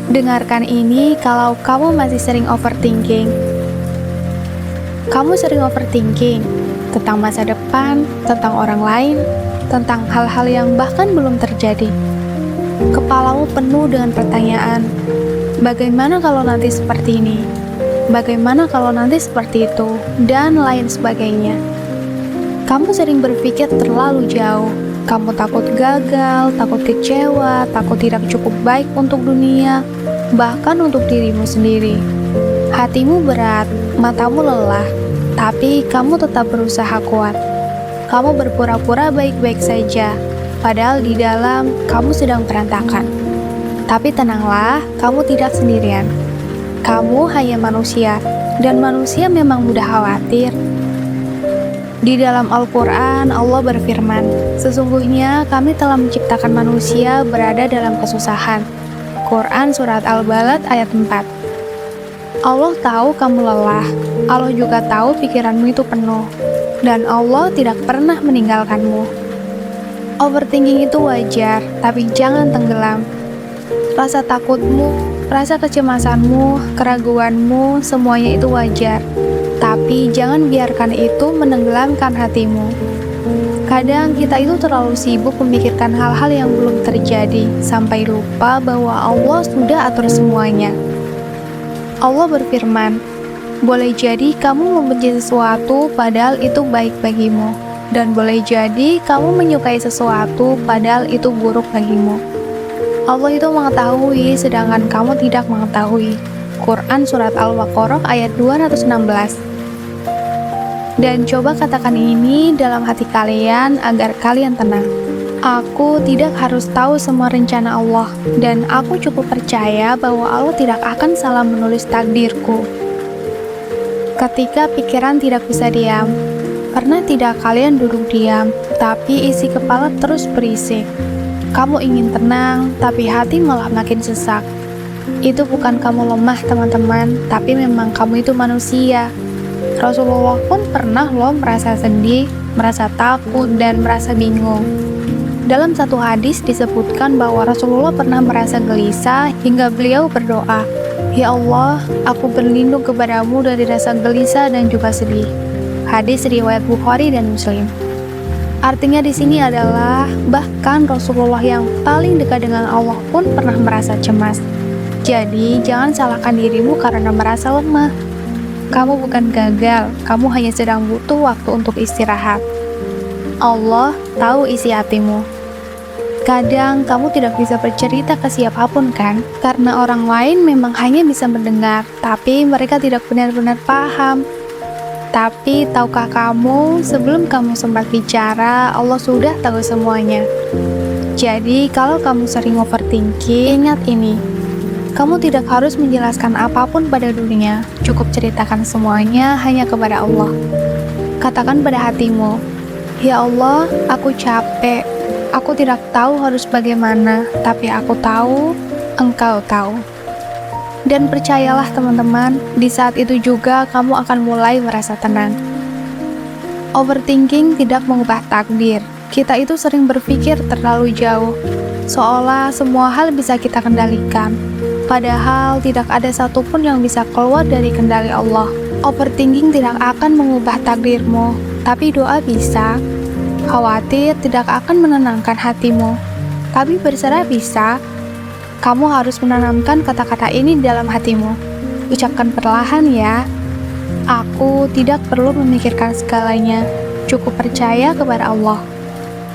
Dengarkan ini kalau kamu masih sering overthinking. Kamu sering overthinking tentang masa depan, tentang orang lain, tentang hal-hal yang bahkan belum terjadi. Kepalamu penuh dengan pertanyaan, bagaimana kalau nanti seperti ini? Bagaimana kalau nanti seperti itu? Dan lain sebagainya. Kamu sering berpikir terlalu jauh. Kamu takut gagal, takut kecewa, takut tidak cukup baik untuk dunia, bahkan untuk dirimu sendiri. Hatimu berat, matamu lelah, tapi kamu tetap berusaha kuat. Kamu berpura-pura baik-baik saja, padahal di dalam kamu sedang berantakan. Tapi tenanglah, kamu tidak sendirian. Kamu hanya manusia, dan manusia memang mudah khawatir. Di dalam Al-Quran, Allah berfirman, sesungguhnya kami telah menciptakan manusia berada dalam kesusahan. Quran Surat Al-Balad ayat 4. Allah tahu kamu lelah, Allah juga tahu pikiranmu itu penuh, dan Allah tidak pernah meninggalkanmu. Overthinking itu wajar, tapi jangan tenggelam. Rasa takutmu, rasa kecemasanmu, keraguanmu, semuanya itu wajar. Tapi jangan biarkan itu menenggelamkan hatimu. Kadang kita itu terlalu sibuk memikirkan hal-hal yang belum terjadi, sampai lupa bahwa Allah sudah atur semuanya. Allah berfirman, boleh jadi kamu membenci sesuatu padahal itu baik bagimu, dan boleh jadi kamu menyukai sesuatu padahal itu buruk bagimu. Allah itu mengetahui sedangkan kamu tidak mengetahui. Quran Surat Al-Baqarah ayat 216. Dan coba katakan ini dalam hati kalian agar kalian tenang. Aku tidak harus tahu semua rencana Allah, dan aku cukup percaya bahwa Allah tidak akan salah menulis takdirku. Ketika pikiran tidak bisa diam, pernah tidak kalian duduk diam, tapi isi kepala terus berisik? Kamu ingin tenang, tapi hati malah makin sesak. Itu bukan kamu lemah, teman-teman, tapi memang kamu itu manusia. Rasulullah pun pernah loh merasa sedih, merasa takut, dan merasa bingung. Dalam satu hadis disebutkan bahwa Rasulullah pernah merasa gelisah hingga beliau berdoa, "Ya Allah, aku berlindung kepadamu dari rasa gelisah dan juga sedih." Hadis riwayat Bukhari dan Muslim. Artinya di sini adalah bahkan Rasulullah yang paling dekat dengan Allah pun pernah merasa cemas. Jadi jangan salahkan dirimu karena merasa lemah. Kamu bukan gagal, kamu hanya sedang butuh waktu untuk istirahat. Allah tahu isi hatimu. Kadang kamu tidak bisa bercerita ke siapapun kan? Karena orang lain memang hanya bisa mendengar, tapi mereka tidak benar-benar paham. Tapi tahukah kamu, sebelum kamu sempat bicara, Allah sudah tahu semuanya. Jadi kalau kamu sering overthinking, ingat ini. Kamu tidak harus menjelaskan apapun pada dunia, cukup ceritakan semuanya hanya kepada Allah. Katakan pada hatimu, "Ya Allah, aku capek, aku tidak tahu harus bagaimana, tapi aku tahu, Engkau tahu." Dan percayalah teman-teman, di saat itu juga kamu akan mulai merasa tenang. Overthinking tidak mengubah takdir. Kita itu sering berpikir terlalu jauh, seolah semua hal bisa kita kendalikan. Padahal tidak ada satupun yang bisa keluar dari kendali Allah. Overthinking tidak akan mengubah takdirmu, tapi doa bisa. Khawatir tidak akan menenangkan hatimu, tapi berserah bisa. Kamu harus menanamkan kata-kata ini dalam hatimu. Ucapkan perlahan ya. Aku tidak perlu memikirkan segalanya, cukup percaya kepada Allah.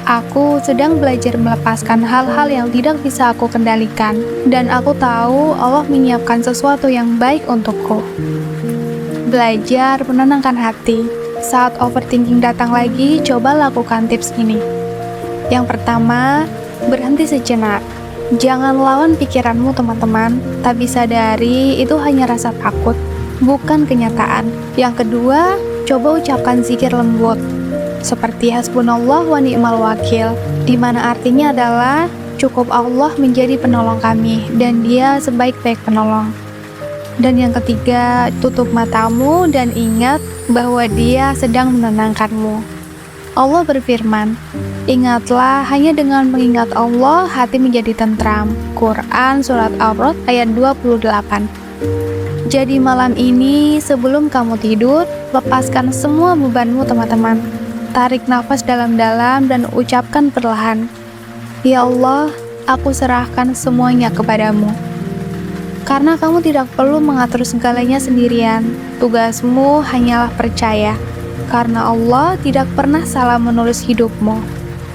Aku sedang belajar melepaskan hal-hal yang tidak bisa aku kendalikan, dan aku tahu Allah menyiapkan sesuatu yang baik untukku. Belajar menenangkan hati. Saat overthinking datang lagi, coba lakukan tips ini. Yang pertama, berhenti sejenak. Jangan lawan pikiranmu, teman-teman, tapi sadari itu hanya rasa takut, bukan kenyataan. Yang kedua, coba ucapkan zikir lembut, seperti hasbunallah wa ni'mal wakil, di mana artinya adalah cukup Allah menjadi penolong kami dan Dia sebaik-baik penolong. Dan yang ketiga, tutup matamu dan ingat bahwa Dia sedang menenangkanmu. Allah berfirman, "Ingatlah, hanya dengan mengingat Allah hati menjadi tentram." Quran Surat Ar-Ra'd ayat 28. Jadi malam ini sebelum kamu tidur, lepaskan semua bebanmu teman-teman. Tarik nafas dalam-dalam dan ucapkan perlahan, "Ya Allah, aku serahkan semuanya kepadamu." Karena kamu tidak perlu mengatur segalanya sendirian. Tugasmu hanyalah percaya, karena Allah tidak pernah salah menulis hidupmu.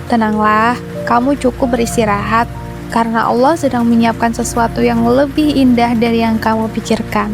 Tenanglah, kamu cukup beristirahat, karena Allah sedang menyiapkan sesuatu yang lebih indah dari yang kamu pikirkan.